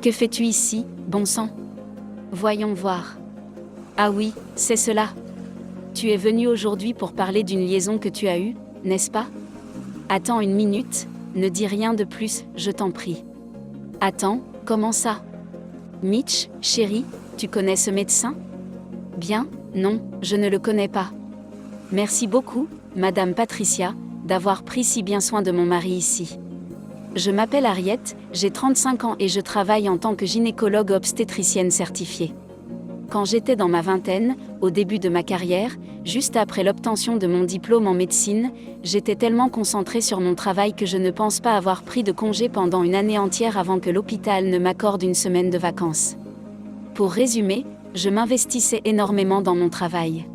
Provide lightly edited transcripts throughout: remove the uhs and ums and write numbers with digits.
Que fais-tu ici, bon sang? Voyons voir. Ah oui, c'est cela. Tu es venu aujourd'hui pour parler d'une liaison que tu as eue, n'est-ce pas? Attends une minute, ne dis rien de plus, je t'en prie. Attends, comment ça? Mitch, chérie, tu connais ce médecin? Bien, non, je ne le connais pas. Merci beaucoup, Madame Patricia, d'avoir pris si bien soin de mon mari ici. Je m'appelle Harriet, j'ai 35 ans et je travaille en tant que gynécologue obstétricienne certifiée. Quand j'étais dans ma vingtaine, au début de ma carrière, juste après l'obtention de mon diplôme en médecine, j'étais tellement concentrée sur mon travail que je ne pense pas avoir pris de congé pendant une année entière avant que l'hôpital ne m'accorde une semaine de vacances. Pour résumer, je m'investissais énormément dans mon travail.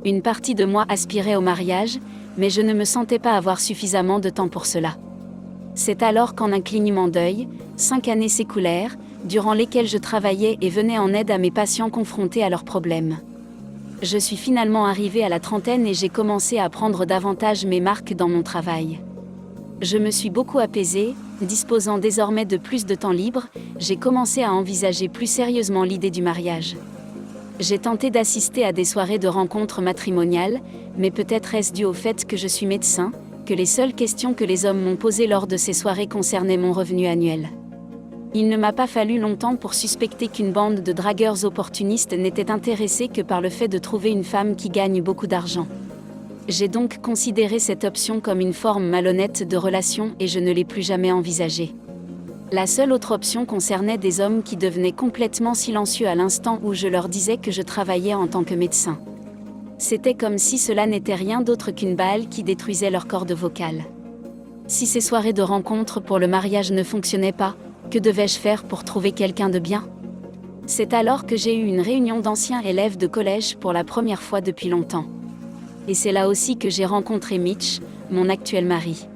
Une partie de moi aspirait au mariage, mais je ne me sentais pas avoir suffisamment de temps pour cela. C'est alors qu'en un clignement d'œil, 5 années s'écoulèrent, durant lesquelles je travaillais et venais en aide à mes patients confrontés à leurs problèmes. Je suis finalement arrivée à la trentaine et j'ai commencé à prendre davantage mes marques dans mon travail. Je me suis beaucoup apaisée, disposant désormais de plus de temps libre, j'ai commencé à envisager plus sérieusement l'idée du mariage. J'ai tenté d'assister à des soirées de rencontres matrimoniales, mais peut-être est-ce dû au fait que je suis médecin, que les seules questions que les hommes m'ont posées lors de ces soirées concernaient mon revenu annuel. Il ne m'a pas fallu longtemps pour suspecter qu'une bande de dragueurs opportunistes n'était intéressée que par le fait de trouver une femme qui gagne beaucoup d'argent. J'ai donc considéré cette option comme une forme malhonnête de relation et je ne l'ai plus jamais envisagée. La seule autre option concernait des hommes qui devenaient complètement silencieux à l'instant où je leur disais que je travaillais en tant que médecin. C'était comme si cela n'était rien d'autre qu'une balle qui détruisait leur corde vocale. Si ces soirées de rencontres pour le mariage ne fonctionnaient pas, que devais-je faire pour trouver quelqu'un de bien? C'est alors que j'ai eu une réunion d'anciens élèves de collège pour la première fois depuis longtemps. Et c'est là aussi que j'ai rencontré Mitch, mon actuel mari.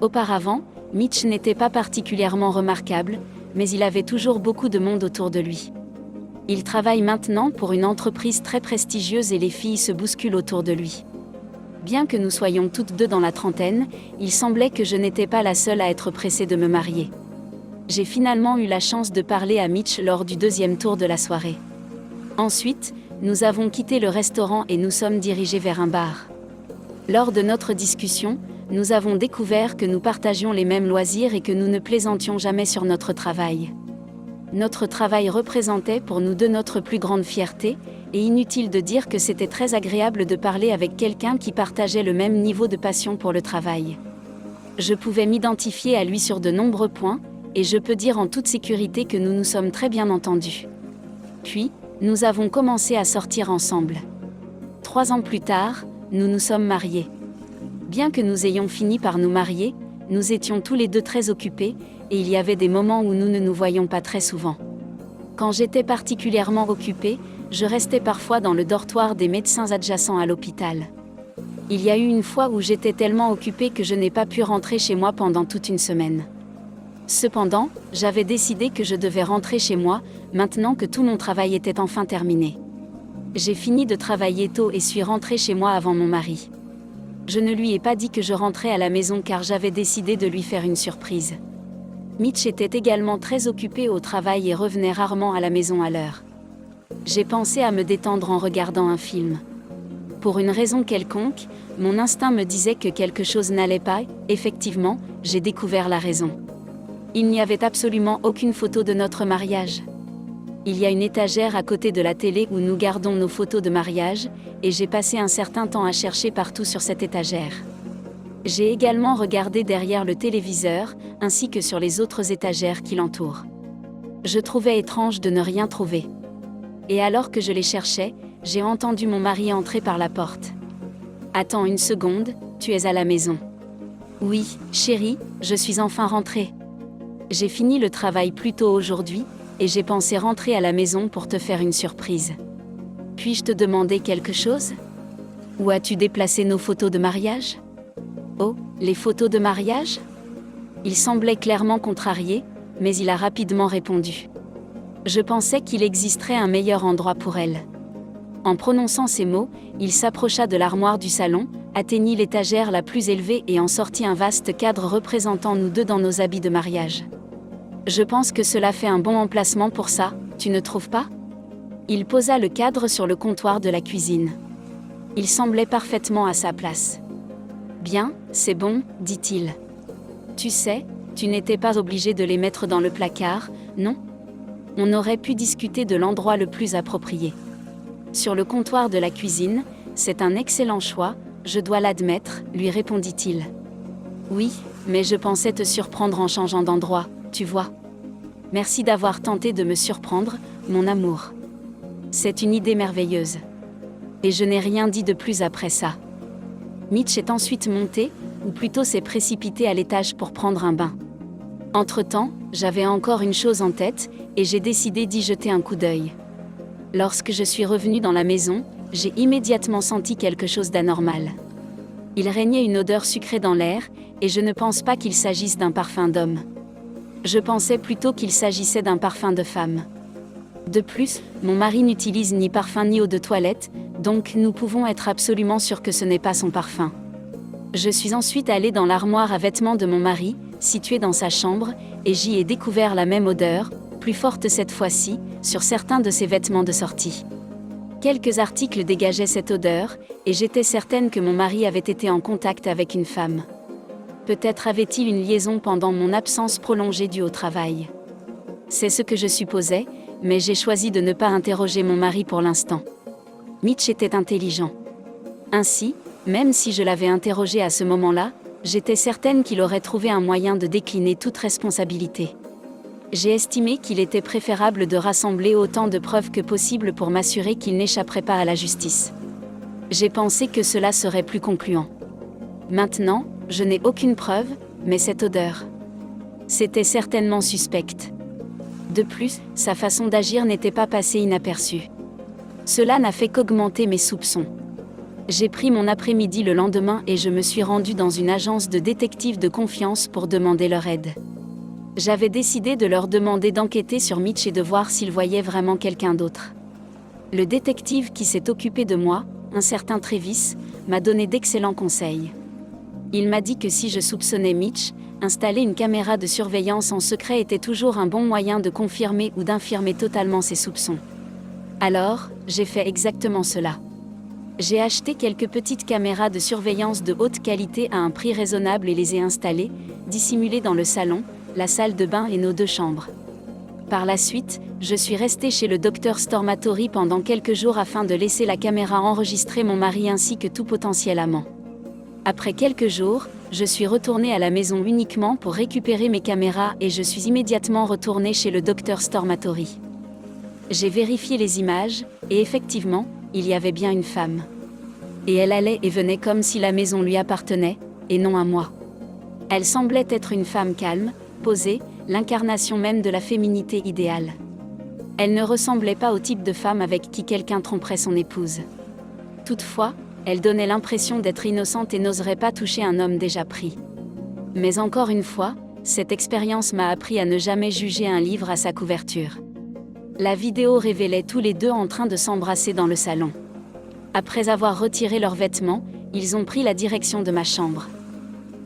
Auparavant, Mitch n'était pas particulièrement remarquable, mais il avait toujours beaucoup de monde autour de lui. Il travaille maintenant pour une entreprise très prestigieuse et les filles se bousculent autour de lui. Bien que nous soyons toutes deux dans la trentaine, il semblait que je n'étais pas la seule à être pressée de me marier. J'ai finalement eu la chance de parler à Mitch lors du deuxième tour de la soirée. Ensuite, nous avons quitté le restaurant et nous sommes dirigés vers un bar. Lors de notre discussion, nous avons découvert que nous partagions les mêmes loisirs et que nous ne plaisantions jamais sur notre travail. Notre travail représentait pour nous deux notre plus grande fierté, et inutile de dire que c'était très agréable de parler avec quelqu'un qui partageait le même niveau de passion pour le travail. Je pouvais m'identifier à lui sur de nombreux points, et je peux dire en toute sécurité que nous nous sommes très bien entendus. Puis, nous avons commencé à sortir ensemble. 3 ans plus tard, nous nous sommes mariés. Bien que nous ayons fini par nous marier, nous étions tous les deux très occupés, et il y avait des moments où nous ne nous voyions pas très souvent. Quand j'étais particulièrement occupée, je restais parfois dans le dortoir des médecins adjacents à l'hôpital. Il y a eu une fois où j'étais tellement occupée que je n'ai pas pu rentrer chez moi pendant toute une semaine. Cependant, j'avais décidé que je devais rentrer chez moi, maintenant que tout mon travail était enfin terminé. J'ai fini de travailler tôt et suis rentrée chez moi avant mon mari. Je ne lui ai pas dit que je rentrais à la maison car j'avais décidé de lui faire une surprise. Mitch était également très occupé au travail et revenait rarement à la maison à l'heure. J'ai pensé à me détendre en regardant un film. Pour une raison quelconque, mon instinct me disait que quelque chose n'allait pas, effectivement, j'ai découvert la raison. Il n'y avait absolument aucune photo de notre mariage. Il y a une étagère à côté de la télé où nous gardons nos photos de mariage, et j'ai passé un certain temps à chercher partout sur cette étagère. J'ai également regardé derrière le téléviseur, ainsi que sur les autres étagères qui l'entourent. Je trouvais étrange de ne rien trouver. Et alors que je les cherchais, j'ai entendu mon mari entrer par la porte. « Attends une seconde, tu es à la maison. »« Oui, chérie, je suis enfin rentrée. J'ai fini le travail plus tôt aujourd'hui, et j'ai pensé rentrer à la maison pour te faire une surprise. Puis-je te demander quelque chose? Où as-tu déplacé nos photos de mariage? » Oh, les photos de mariage? Il semblait clairement contrarié, mais il a rapidement répondu. Je pensais qu'il existerait un meilleur endroit pour elle. En prononçant ces mots, il s'approcha de l'armoire du salon, atteignit l'étagère la plus élevée et en sortit un vaste cadre représentant nous deux dans nos habits de mariage. Je pense que cela fait un bon emplacement pour ça, tu ne trouves pas? Il posa le cadre sur le comptoir de la cuisine. Il semblait parfaitement à sa place. Bien, c'est bon, dit-il. Tu sais, tu n'étais pas obligé de les mettre dans le placard, non? On aurait pu discuter de l'endroit le plus approprié. Sur le comptoir de la cuisine, c'est un excellent choix, je dois l'admettre, lui répondit-il. Oui, mais je pensais te surprendre en changeant d'endroit, tu vois. Merci d'avoir tenté de me surprendre, mon amour. C'est une idée merveilleuse. Et je n'ai rien dit de plus après ça. Mitch est ensuite monté, ou plutôt s'est précipité à l'étage pour prendre un bain. Entre-temps, j'avais encore une chose en tête, et j'ai décidé d'y jeter un coup d'œil. Lorsque je suis revenue dans la maison, j'ai immédiatement senti quelque chose d'anormal. Il régnait une odeur sucrée dans l'air, et je ne pense pas qu'il s'agisse d'un parfum d'homme. Je pensais plutôt qu'il s'agissait d'un parfum de femme. De plus, mon mari n'utilise ni parfum ni eau de toilette, donc nous pouvons être absolument sûrs que ce n'est pas son parfum. Je suis ensuite allée dans l'armoire à vêtements de mon mari, située dans sa chambre, et j'y ai découvert la même odeur, plus forte cette fois-ci, sur certains de ses vêtements de sortie. Quelques articles dégageaient cette odeur, et j'étais certaine que mon mari avait été en contact avec une femme. Peut-être avait-il une liaison pendant mon absence prolongée due au travail. C'est ce que je supposais, mais j'ai choisi de ne pas interroger mon mari pour l'instant. Mitch était intelligent. Ainsi, même si je l'avais interrogé à ce moment-là, j'étais certaine qu'il aurait trouvé un moyen de décliner toute responsabilité. J'ai estimé qu'il était préférable de rassembler autant de preuves que possible pour m'assurer qu'il n'échapperait pas à la justice. J'ai pensé que cela serait plus concluant. Maintenant, je n'ai aucune preuve, mais cette odeur. C'était certainement suspecte. De plus, sa façon d'agir n'était pas passée inaperçue. Cela n'a fait qu'augmenter mes soupçons. J'ai pris mon après-midi le lendemain et je me suis rendue dans une agence de détectives de confiance pour demander leur aide. J'avais décidé de leur demander d'enquêter sur Mitch et de voir s'ils voyaient vraiment quelqu'un d'autre. Le détective qui s'est occupé de moi, un certain Travis, m'a donné d'excellents conseils. Il m'a dit que si je soupçonnais Mitch, installer une caméra de surveillance en secret était toujours un bon moyen de confirmer ou d'infirmer totalement ses soupçons. Alors, j'ai fait exactement cela. J'ai acheté quelques petites caméras de surveillance de haute qualité à un prix raisonnable et les ai installées, dissimulées dans le salon, la salle de bain et nos 2 chambres. Par la suite, je suis restée chez le Dr Stormatory pendant quelques jours afin de laisser la caméra enregistrer mon mari ainsi que tout potentiel amant. Après quelques jours, je suis retournée à la maison uniquement pour récupérer mes caméras et je suis immédiatement retournée chez le Dr Stormatory. J'ai vérifié les images, et effectivement, il y avait bien une femme. Et elle allait et venait comme si la maison lui appartenait, et non à moi. Elle semblait être une femme calme, posée, l'incarnation même de la féminité idéale. Elle ne ressemblait pas au type de femme avec qui quelqu'un tromperait son épouse. Toutefois, elle donnait l'impression d'être innocente et n'oserait pas toucher un homme déjà pris. Mais encore une fois, cette expérience m'a appris à ne jamais juger un livre à sa couverture. La vidéo révélait tous les deux en train de s'embrasser dans le salon. Après avoir retiré leurs vêtements, ils ont pris la direction de ma chambre.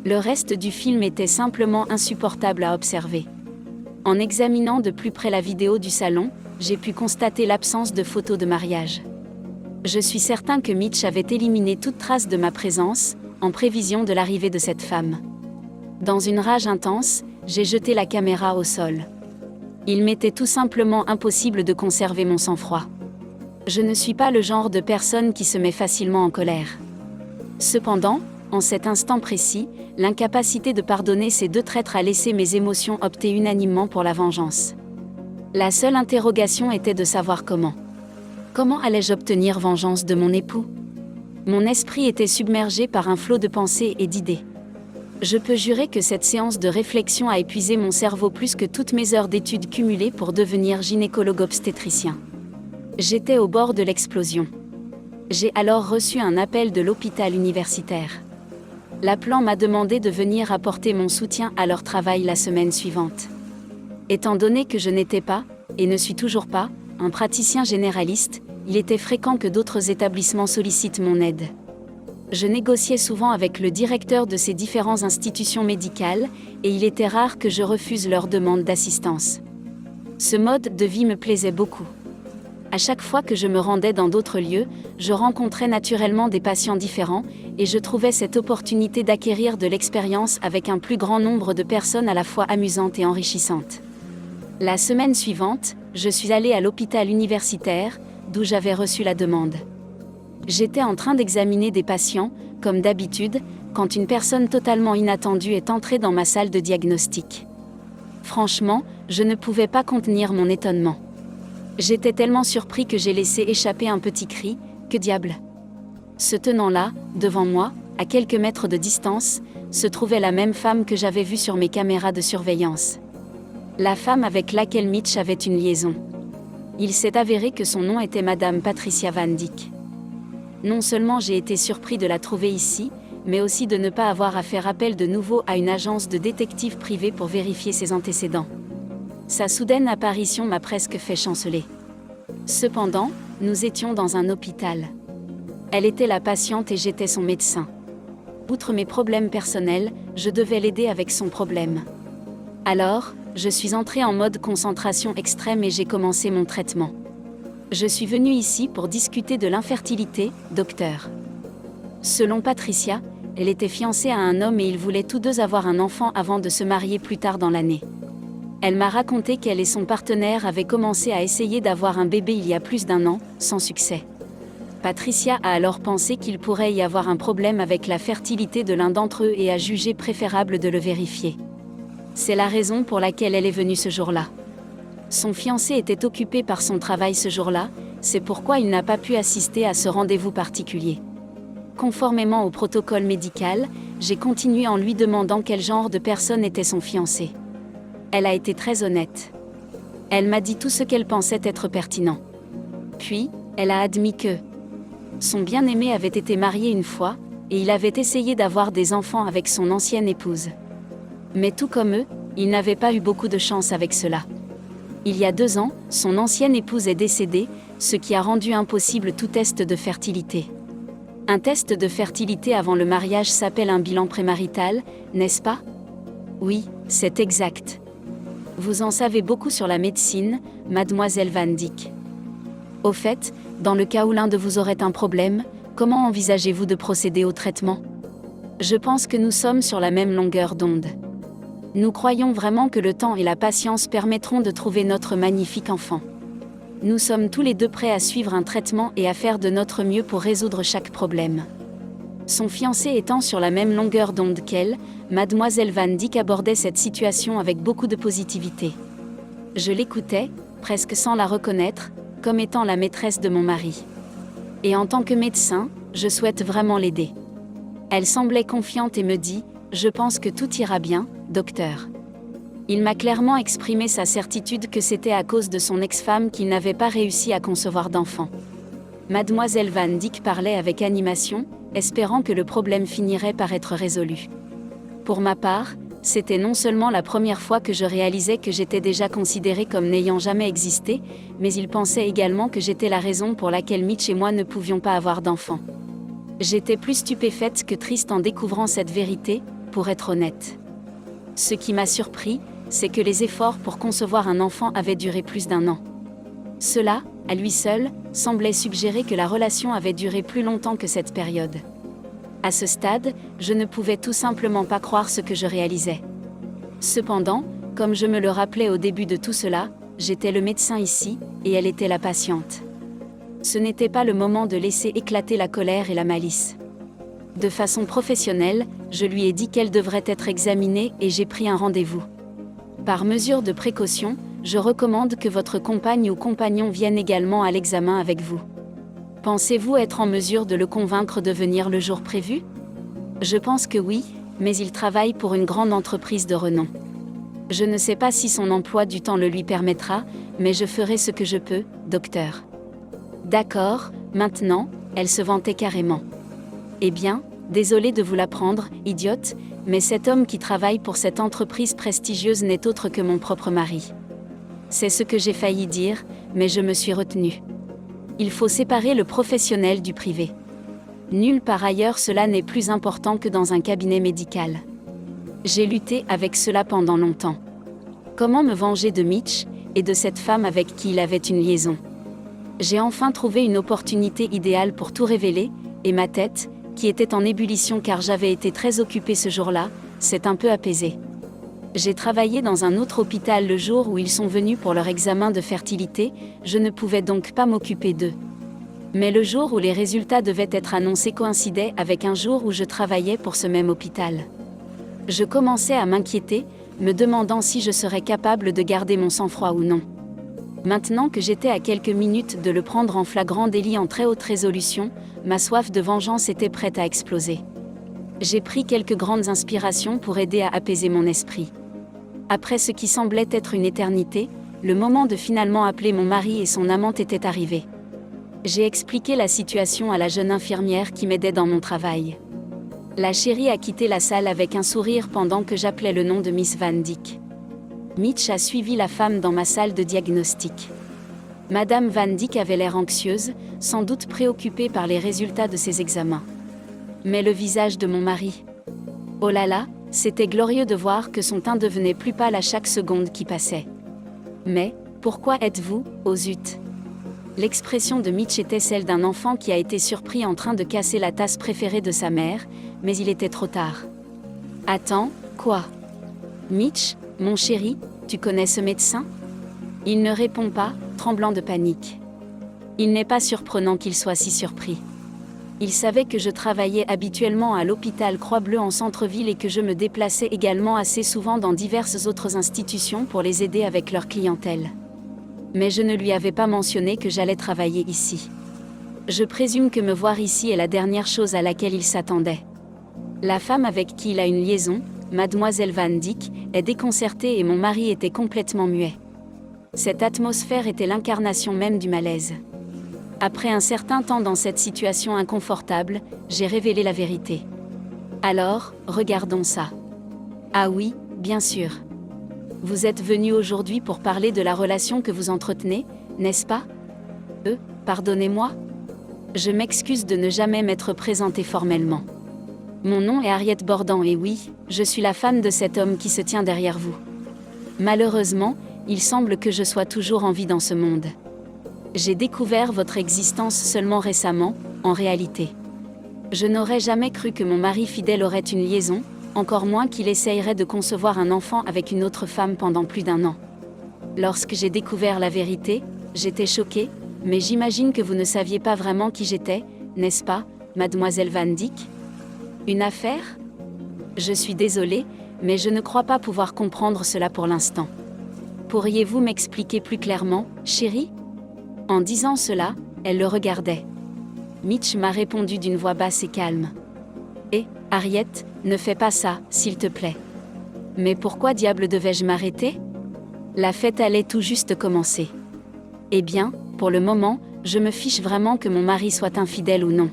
Le reste du film était simplement insupportable à observer. En examinant de plus près la vidéo du salon, j'ai pu constater l'absence de photos de mariage. Je suis certain que Mitch avait éliminé toute trace de ma présence, en prévision de l'arrivée de cette femme. Dans une rage intense, j'ai jeté la caméra au sol. Il m'était tout simplement impossible de conserver mon sang-froid. Je ne suis pas le genre de personne qui se met facilement en colère. Cependant, en cet instant précis, l'incapacité de pardonner ces 2 traîtres a laissé mes émotions opter unanimement pour la vengeance. La seule interrogation était de savoir comment. Comment allais-je obtenir vengeance de mon époux? Mon esprit était submergé par un flot de pensées et d'idées. Je peux jurer que cette séance de réflexion a épuisé mon cerveau plus que toutes mes heures d'études cumulées pour devenir gynécologue obstétricien. J'étais au bord de l'explosion. J'ai alors reçu un appel de l'hôpital universitaire. L'appelant m'a demandé de venir apporter mon soutien à leur travail la semaine suivante. Étant donné que je n'étais pas, et ne suis toujours pas, un praticien généraliste, il était fréquent que d'autres établissements sollicitent mon aide. Je négociais souvent avec le directeur de ces différentes institutions médicales, et il était rare que je refuse leur demande d'assistance. Ce mode de vie me plaisait beaucoup. À chaque fois que je me rendais dans d'autres lieux, je rencontrais naturellement des patients différents, et je trouvais cette opportunité d'acquérir de l'expérience avec un plus grand nombre de personnes à la fois amusantes et enrichissantes. La semaine suivante, je suis allée à l'hôpital universitaire, d'où j'avais reçu la demande. J'étais en train d'examiner des patients, comme d'habitude, quand une personne totalement inattendue est entrée dans ma salle de diagnostic. Franchement, je ne pouvais pas contenir mon étonnement. J'étais tellement surpris que j'ai laissé échapper un petit cri, « Que diable !» Se tenant là, devant moi, à quelques mètres de distance, se trouvait la même femme que j'avais vue sur mes caméras de surveillance. La femme avec laquelle Mitch avait une liaison. Il s'est avéré que son nom était Madame Patricia Van Dyck. Non seulement j'ai été surpris de la trouver ici, mais aussi de ne pas avoir à faire appel de nouveau à une agence de détectives privés pour vérifier ses antécédents. Sa soudaine apparition m'a presque fait chanceler. Cependant, nous étions dans un hôpital. Elle était la patiente et j'étais son médecin. Outre mes problèmes personnels, je devais l'aider avec son problème. Alors, je suis entrée en mode concentration extrême et j'ai commencé mon traitement. Je suis venue ici pour discuter de l'infertilité, docteur. Selon Patricia, elle était fiancée à un homme et ils voulaient tous deux avoir un enfant avant de se marier plus tard dans l'année. Elle m'a raconté qu'elle et son partenaire avaient commencé à essayer d'avoir un bébé il y a plus d'1 an, sans succès. Patricia a alors pensé qu'il pourrait y avoir un problème avec la fertilité de l'un d'entre eux et a jugé préférable de le vérifier. C'est la raison pour laquelle elle est venue ce jour-là. Son fiancé était occupé par son travail ce jour-là, c'est pourquoi il n'a pas pu assister à ce rendez-vous particulier. Conformément au protocole médical, j'ai continué en lui demandant quel genre de personne était son fiancé. Elle a été très honnête. Elle m'a dit tout ce qu'elle pensait être pertinent. Puis, elle a admis que son bien-aimé avait été marié une fois, et il avait essayé d'avoir des enfants avec son ancienne épouse. Mais tout comme eux, il n'avait pas eu beaucoup de chance avec cela. Il y a 2 ans, son ancienne épouse est décédée, ce qui a rendu impossible tout test de fertilité. Un test de fertilité avant le mariage s'appelle un bilan prémarital, n'est-ce pas? Oui, c'est exact. Vous en savez beaucoup sur la médecine, mademoiselle Van Dyck. Au fait, dans le cas où l'un de vous aurait un problème, comment envisagez-vous de procéder au traitement? Je pense que nous sommes sur la même longueur d'onde. Nous croyons vraiment que le temps et la patience permettront de trouver notre magnifique enfant. Nous sommes tous les deux prêts à suivre un traitement et à faire de notre mieux pour résoudre chaque problème. Son fiancé étant sur la même longueur d'onde qu'elle, mademoiselle Van Dyck abordait cette situation avec beaucoup de positivité. Je l'écoutais, presque sans la reconnaître, comme étant la maîtresse de mon mari. Et en tant que médecin, je souhaite vraiment l'aider. Elle semblait confiante et me dit « Je pense que tout ira bien, docteur ». Il m'a clairement exprimé sa certitude que c'était à cause de son ex-femme qu'il n'avait pas réussi à concevoir d'enfant. Mademoiselle Van Dyck parlait avec animation, espérant que le problème finirait par être résolu. Pour ma part, c'était non seulement la première fois que je réalisais que j'étais déjà considérée comme n'ayant jamais existé, mais il pensait également que j'étais la raison pour laquelle Mitch et moi ne pouvions pas avoir d'enfant. J'étais plus stupéfaite que triste en découvrant cette vérité, pour être honnête. Ce qui m'a surpris, c'est que les efforts pour concevoir un enfant avaient duré plus d'1 an. Cela, à lui seul, semblait suggérer que la relation avait duré plus longtemps que cette période. À ce stade, je ne pouvais tout simplement pas croire ce que je réalisais. Cependant, comme je me le rappelais au début de tout cela, j'étais le médecin ici, et elle était la patiente. Ce n'était pas le moment de laisser éclater la colère et la malice. De façon professionnelle, je lui ai dit qu'elle devrait être examinée et j'ai pris un rendez-vous. Par mesure de précaution, je recommande que votre compagne ou compagnon vienne également à l'examen avec vous. Pensez-vous être en mesure de le convaincre de venir le jour prévu? Je pense que oui, mais il travaille pour une grande entreprise de renom. Je ne sais pas si son emploi du temps le lui permettra, mais je ferai ce que je peux, docteur. D'accord, maintenant, elle se vantait carrément. Eh bien, désolé de vous l'apprendre, idiote, mais cet homme qui travaille pour cette entreprise prestigieuse n'est autre que mon propre mari. C'est ce que j'ai failli dire, mais je me suis retenue. Il faut séparer le professionnel du privé. Nulle part ailleurs cela n'est plus important que dans un cabinet médical. J'ai lutté avec cela pendant longtemps. Comment me venger de Mitch, et de cette femme avec qui il avait une liaison? J'ai enfin trouvé une opportunité idéale pour tout révéler, et ma tête, qui était en ébullition car j'avais été très occupée ce jour-là, s'est un peu apaisée. J'ai travaillé dans un autre hôpital le jour où ils sont venus pour leur examen de fertilité, je ne pouvais donc pas m'occuper d'eux. Mais le jour où les résultats devaient être annoncés coïncidait avec un jour où je travaillais pour ce même hôpital. Je commençais à m'inquiéter, me demandant si je serais capable de garder mon sang-froid ou non. Maintenant que j'étais à quelques minutes de le prendre en flagrant délit en très haute résolution, ma soif de vengeance était prête à exploser. J'ai pris quelques grandes inspirations pour aider à apaiser mon esprit. Après ce qui semblait être une éternité, le moment de finalement appeler mon mari et son amante était arrivé. J'ai expliqué la situation à la jeune infirmière qui m'aidait dans mon travail. La chérie a quitté la salle avec un sourire pendant que j'appelais le nom de Miss Van Dyck. Mitch a suivi la femme dans ma salle de diagnostic. Madame Van Dyck avait l'air anxieuse, sans doute préoccupée par les résultats de ses examens. Mais le visage de mon mari. Oh là là, c'était glorieux de voir que son teint devenait plus pâle à chaque seconde qui passait. Mais, pourquoi êtes-vous, oh zut? L'expression de Mitch était celle d'un enfant qui a été surpris en train de casser la tasse préférée de sa mère, mais il était trop tard. Attends, quoi? Mitch, mon chéri, tu connais ce médecin? Il ne répond pas, tremblant de panique. Il n'est pas surprenant qu'il soit si surpris. Il savait que je travaillais habituellement à l'hôpital Croix-Bleue en centre-ville et que je me déplaçais également assez souvent dans diverses autres institutions pour les aider avec leur clientèle. Mais je ne lui avais pas mentionné que j'allais travailler ici. Je présume que me voir ici est la dernière chose à laquelle il s'attendait. La femme avec qui il a une liaison, Mademoiselle Van Dyck, est déconcertée et mon mari était complètement muet. Cette atmosphère était l'incarnation même du malaise. Après un certain temps dans cette situation inconfortable, j'ai révélé la vérité. Alors, regardons ça. Ah oui, bien sûr. Vous êtes venu aujourd'hui pour parler de la relation que vous entretenez, n'est-ce pas? Pardonnez-moi. Je m'excuse de ne jamais m'être présentée formellement. Mon nom est Harriet Bordan et oui, je suis la femme de cet homme qui se tient derrière vous. Malheureusement, il semble que je sois toujours en vie dans ce monde. J'ai découvert votre existence seulement récemment, en réalité. Je n'aurais jamais cru que mon mari fidèle aurait une liaison, encore moins qu'il essayerait de concevoir un enfant avec une autre femme pendant plus d'1 an. Lorsque j'ai découvert la vérité, j'étais choquée, mais j'imagine que vous ne saviez pas vraiment qui j'étais, n'est-ce pas, Mademoiselle Van Dyck? Une affaire? Je suis désolée, mais je ne crois pas pouvoir comprendre cela pour l'instant. Pourriez-vous m'expliquer plus clairement, chérie? En disant cela, elle le regardait. Mitch m'a répondu d'une voix basse et calme. Harriet, ne fais pas ça, s'il te plaît. Mais pourquoi diable devais-je m'arrêter? La fête allait tout juste commencer. Eh bien, pour le moment, je me fiche vraiment que mon mari soit infidèle ou non.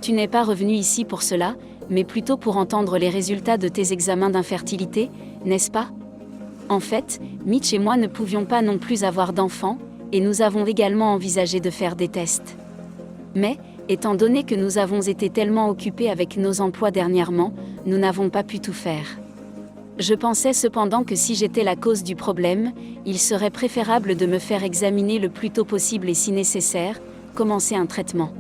Tu n'es pas revenu ici pour cela, mais plutôt pour entendre les résultats de tes examens d'infertilité, n'est-ce pas? En fait, Mitch et moi ne pouvions pas non plus avoir d'enfants, et nous avons également envisagé de faire des tests. Mais, étant donné que nous avons été tellement occupés avec nos emplois dernièrement, nous n'avons pas pu tout faire. Je pensais cependant que si j'étais la cause du problème, il serait préférable de me faire examiner le plus tôt possible et si nécessaire, commencer un traitement.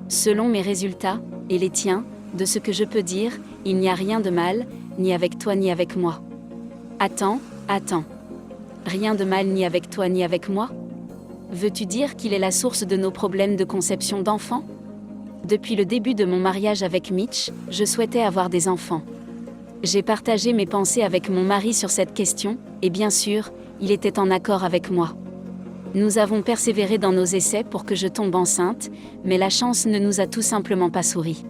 Selon mes résultats, et les tiens, de ce que je peux dire, il n'y a rien de mal, ni avec toi ni avec moi. Attends. Rien de mal ni avec toi ni avec moi? Veux-tu dire qu'il est la source de nos problèmes de conception d'enfants? Depuis le début de mon mariage avec Mitch, je souhaitais avoir des enfants. J'ai partagé mes pensées avec mon mari sur cette question, et bien sûr, il était en accord avec moi. Nous avons persévéré dans nos essais pour que je tombe enceinte, mais la chance ne nous a tout simplement pas souri.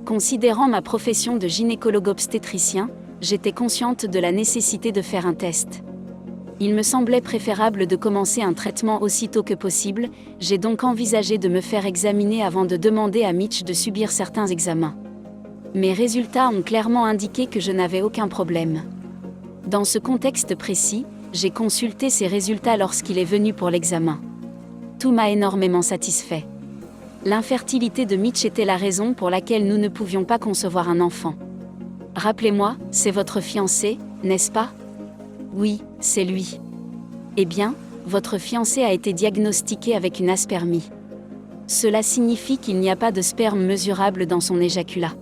Considérant ma profession de gynécologue-obstétricien, j'étais consciente de la nécessité de faire un test. Il me semblait préférable de commencer un traitement aussitôt que possible, j'ai donc envisagé de me faire examiner avant de demander à Mitch de subir certains examens. Mes résultats ont clairement indiqué que je n'avais aucun problème. Dans ce contexte précis, j'ai consulté ses résultats lorsqu'il est venu pour l'examen. Tout m'a énormément satisfait. L'infertilité de Mitch était la raison pour laquelle nous ne pouvions pas concevoir un enfant. Rappelez-moi, c'est votre fiancé, n'est-ce pas? Oui, c'est lui. Eh bien, votre fiancé a été diagnostiqué avec une aspermie. Cela signifie qu'il n'y a pas de sperme mesurable dans son éjaculat.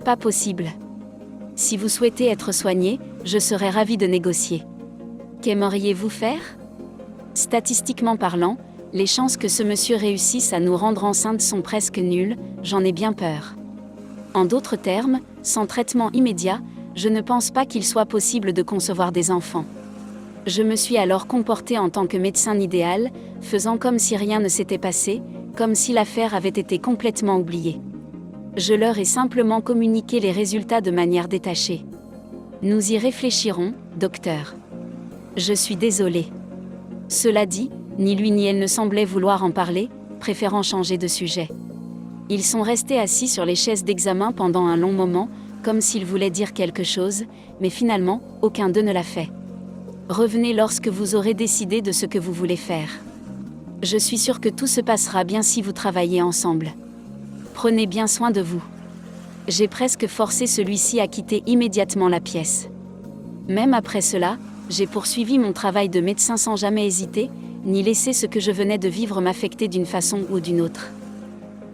Pas possible. Si vous souhaitez être soigné, je serais ravi de négocier. Qu'aimeriez-vous faire? Statistiquement parlant, les chances que ce monsieur réussisse à nous rendre enceintes sont presque nulles, j'en ai bien peur. En d'autres termes, sans traitement immédiat, je ne pense pas qu'il soit possible de concevoir des enfants. Je me suis alors comporté en tant que médecin idéal, faisant comme si rien ne s'était passé, comme si l'affaire avait été complètement oubliée. Je leur ai simplement communiqué les résultats de manière détachée. Nous y réfléchirons, docteur. Je suis désolée. Cela dit, ni lui ni elle ne semblaient vouloir en parler, préférant changer de sujet. Ils sont restés assis sur les chaises d'examen pendant un long moment, comme s'ils voulaient dire quelque chose, mais finalement, aucun d'eux ne l'a fait. Revenez lorsque vous aurez décidé de ce que vous voulez faire. Je suis sûre que tout se passera bien si vous travaillez ensemble. Prenez bien soin de vous. J'ai presque forcé celui-ci à quitter immédiatement la pièce. Même après cela, j'ai poursuivi mon travail de médecin sans jamais hésiter, ni laisser ce que je venais de vivre m'affecter d'une façon ou d'une autre.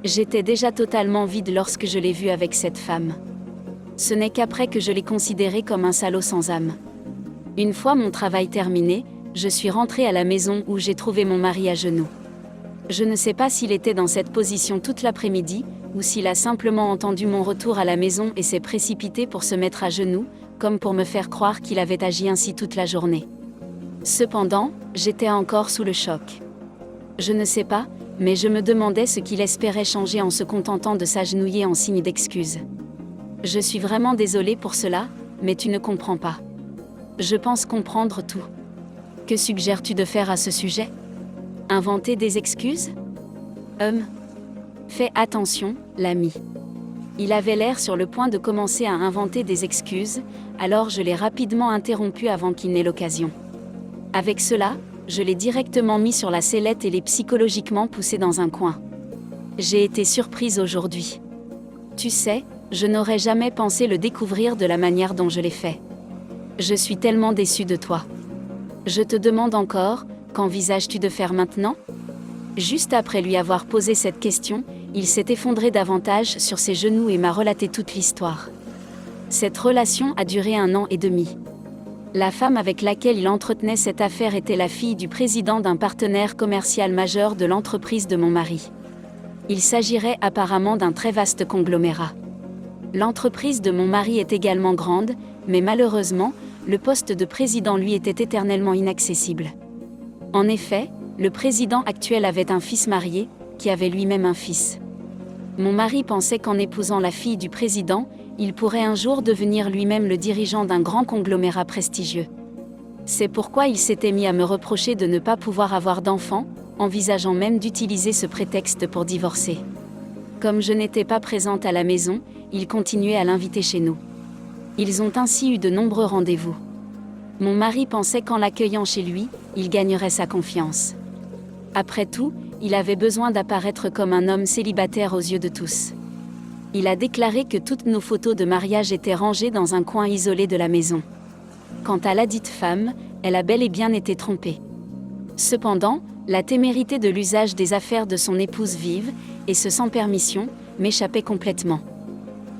J'étais déjà totalement vide lorsque je l'ai vu avec cette femme. Ce n'est qu'après que je l'ai considéré comme un salaud sans âme. Une fois mon travail terminé, je suis rentrée à la maison où j'ai trouvé mon mari à genoux. Je ne sais pas s'il était dans cette position toute l'après-midi, ou s'il a simplement entendu mon retour à la maison et s'est précipité pour se mettre à genoux, comme pour me faire croire qu'il avait agi ainsi toute la journée. Cependant, j'étais encore sous le choc. Je ne sais pas, mais je me demandais ce qu'il espérait changer en se contentant de s'agenouiller en signe d'excuse. Je suis vraiment désolée pour cela, mais tu ne comprends pas. Je pense comprendre tout. Que suggères-tu de faire à ce sujet? Inventer des excuses? Fais attention, l'ami. Il avait l'air sur le point de commencer à inventer des excuses, alors je l'ai rapidement interrompu avant qu'il n'ait l'occasion. Avec cela, je l'ai directement mis sur la sellette et l'ai psychologiquement poussé dans un coin. J'ai été surprise aujourd'hui. Tu sais, je n'aurais jamais pensé le découvrir de la manière dont je l'ai fait. Je suis tellement déçue de toi. Je te demande encore, qu'envisages-tu de faire maintenant? Juste après lui avoir posé cette question, il s'est effondré davantage sur ses genoux et m'a relaté toute l'histoire. Cette relation a duré 1 an et demi. La femme avec laquelle il entretenait cette affaire était la fille du président d'un partenaire commercial majeur de l'entreprise de mon mari. Il s'agirait apparemment d'un très vaste conglomérat. L'entreprise de mon mari est également grande, mais malheureusement, le poste de président lui était éternellement inaccessible. En effet, le président actuel avait un fils marié, qui avait lui-même un fils. Mon mari pensait qu'en épousant la fille du président, il pourrait un jour devenir lui-même le dirigeant d'un grand conglomérat prestigieux. C'est pourquoi il s'était mis à me reprocher de ne pas pouvoir avoir d'enfants, envisageant même d'utiliser ce prétexte pour divorcer. Comme je n'étais pas présente à la maison, il continuait à l'inviter chez nous. Ils ont ainsi eu de nombreux rendez-vous. Mon mari pensait qu'en l'accueillant chez lui, il gagnerait sa confiance. Après tout, il avait besoin d'apparaître comme un homme célibataire aux yeux de tous. Il a déclaré que toutes nos photos de mariage étaient rangées dans un coin isolé de la maison. Quant à ladite femme, elle a bel et bien été trompée. Cependant, la témérité de l'usage des affaires de son épouse vive, et ce sans permission, m'échappait complètement.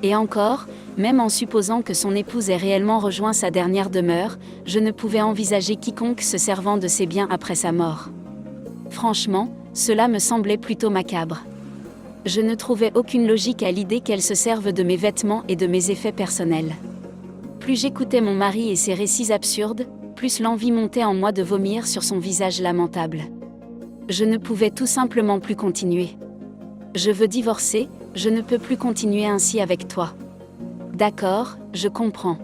Et encore, même en supposant que son épouse ait réellement rejoint sa dernière demeure, je ne pouvais envisager quiconque se servant de ses biens après sa mort. Franchement, cela me semblait plutôt macabre. Je ne trouvais aucune logique à l'idée qu'elle se serve de mes vêtements et de mes effets personnels. Plus j'écoutais mon mari et ses récits absurdes, plus l'envie montait en moi de vomir sur son visage lamentable. Je ne pouvais tout simplement plus continuer. Je veux divorcer, je ne peux plus continuer ainsi avec toi. D'accord, je comprends.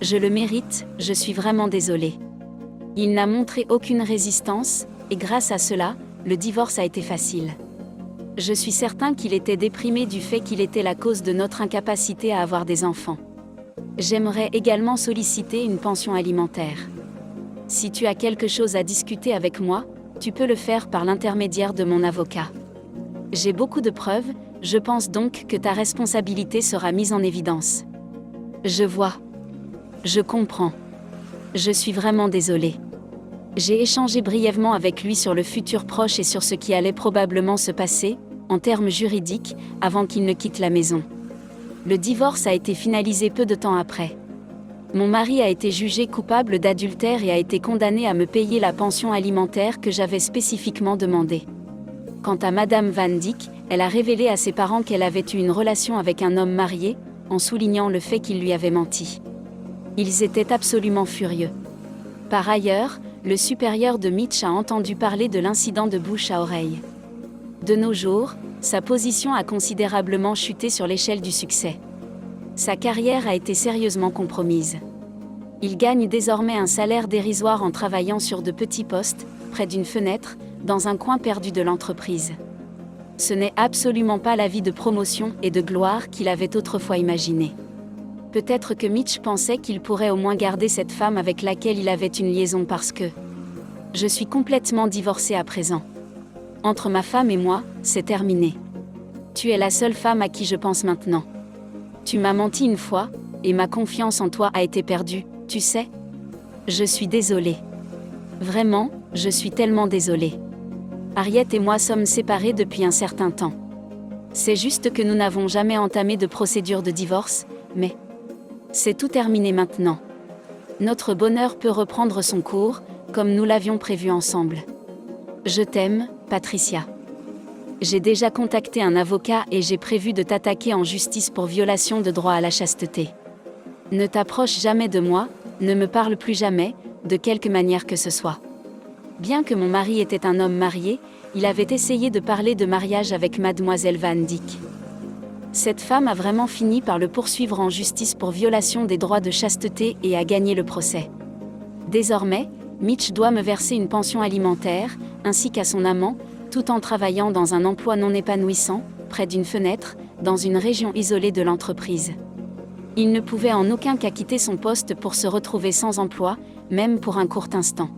Je le mérite, je suis vraiment désolée. Il n'a montré aucune résistance, et grâce à cela, le divorce a été facile. Je suis certain qu'il était déprimé du fait qu'il était la cause de notre incapacité à avoir des enfants. J'aimerais également solliciter une pension alimentaire. Si tu as quelque chose à discuter avec moi, tu peux le faire par l'intermédiaire de mon avocat. J'ai beaucoup de preuves, je pense donc que ta responsabilité sera mise en évidence. Je vois. Je comprends. Je suis vraiment désolée. J'ai échangé brièvement avec lui sur le futur proche et sur ce qui allait probablement se passer, en termes juridiques, avant qu'il ne quitte la maison. Le divorce a été finalisé peu de temps après. Mon mari a été jugé coupable d'adultère et a été condamné à me payer la pension alimentaire que j'avais spécifiquement demandée. Quant à Madame Van Dyck, elle a révélé à ses parents qu'elle avait eu une relation avec un homme marié, en soulignant le fait qu'il lui avait menti. Ils étaient absolument furieux. Par ailleurs, le supérieur de Mitch a entendu parler de l'incident de bouche à oreille. De nos jours, sa position a considérablement chuté sur l'échelle du succès. Sa carrière a été sérieusement compromise. Il gagne désormais un salaire dérisoire en travaillant sur de petits postes, près d'une fenêtre, dans un coin perdu de l'entreprise. Ce n'est absolument pas la vie de promotion et de gloire qu'il avait autrefois imaginée. Peut-être que Mitch pensait qu'il pourrait au moins garder cette femme avec laquelle il avait une liaison parce que... Je suis complètement divorcée à présent. Entre ma femme et moi, c'est terminé. Tu es la seule femme à qui je pense maintenant. Tu m'as menti une fois, et ma confiance en toi a été perdue, tu sais. Je suis désolée. Vraiment, je suis tellement désolée. Harriet et moi sommes séparés depuis un certain temps. C'est juste que nous n'avons jamais entamé de procédure de divorce, mais... C'est tout terminé maintenant. Notre bonheur peut reprendre son cours, comme nous l'avions prévu ensemble. Je t'aime, Patricia. J'ai déjà contacté un avocat et j'ai prévu de t'attaquer en justice pour violation de droit à la chasteté. Ne t'approche jamais de moi, ne me parle plus jamais, de quelque manière que ce soit. Bien que mon mari était un homme marié, il avait essayé de parler de mariage avec Mademoiselle Van Dyck. Cette femme a vraiment fini par le poursuivre en justice pour violation des droits de chasteté et a gagné le procès. Désormais, Mitch doit me verser une pension alimentaire, ainsi qu'à son amant, tout en travaillant dans un emploi non épanouissant, près d'une fenêtre, dans une région isolée de l'entreprise. Il ne pouvait en aucun cas quitter son poste pour se retrouver sans emploi, même pour un court instant.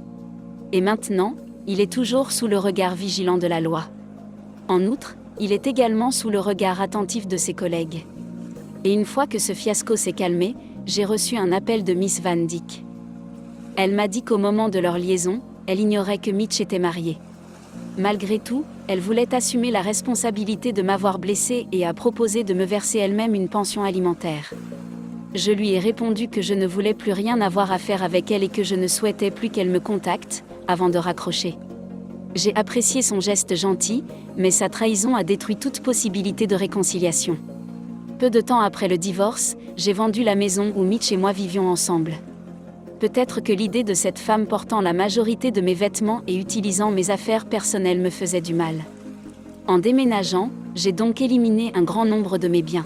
Et maintenant, il est toujours sous le regard vigilant de la loi. En outre, il est également sous le regard attentif de ses collègues. Et une fois que ce fiasco s'est calmé, j'ai reçu un appel de Miss Van Dyck. Elle m'a dit qu'au moment de leur liaison, elle ignorait que Mitch était marié. Malgré tout, elle voulait assumer la responsabilité de m'avoir blessée et a proposé de me verser elle-même une pension alimentaire. Je lui ai répondu que je ne voulais plus rien avoir à faire avec elle et que je ne souhaitais plus qu'elle me contacte, avant de raccrocher. J'ai apprécié son geste gentil, mais sa trahison a détruit toute possibilité de réconciliation. Peu de temps après le divorce, j'ai vendu la maison où Mitch et moi vivions ensemble. Peut-être que l'idée de cette femme portant la majorité de mes vêtements et utilisant mes affaires personnelles me faisait du mal. En déménageant, j'ai donc éliminé un grand nombre de mes biens.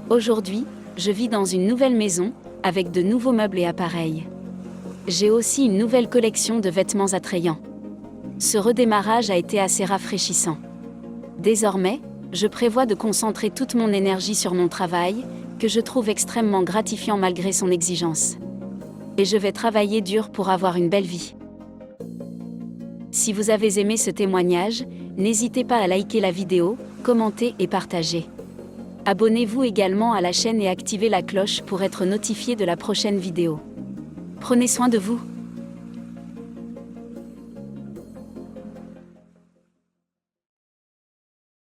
Aujourd'hui, je vis dans une nouvelle maison, avec de nouveaux meubles et appareils. J'ai aussi une nouvelle collection de vêtements attrayants. Ce redémarrage a été assez rafraîchissant. Désormais, je prévois de concentrer toute mon énergie sur mon travail, que je trouve extrêmement gratifiant malgré son exigence. Et je vais travailler dur pour avoir une belle vie. Si vous avez aimé ce témoignage, n'hésitez pas à liker la vidéo, commenter et partager. Abonnez-vous également à la chaîne et activez la cloche pour être notifié de la prochaine vidéo. Prenez soin de vous.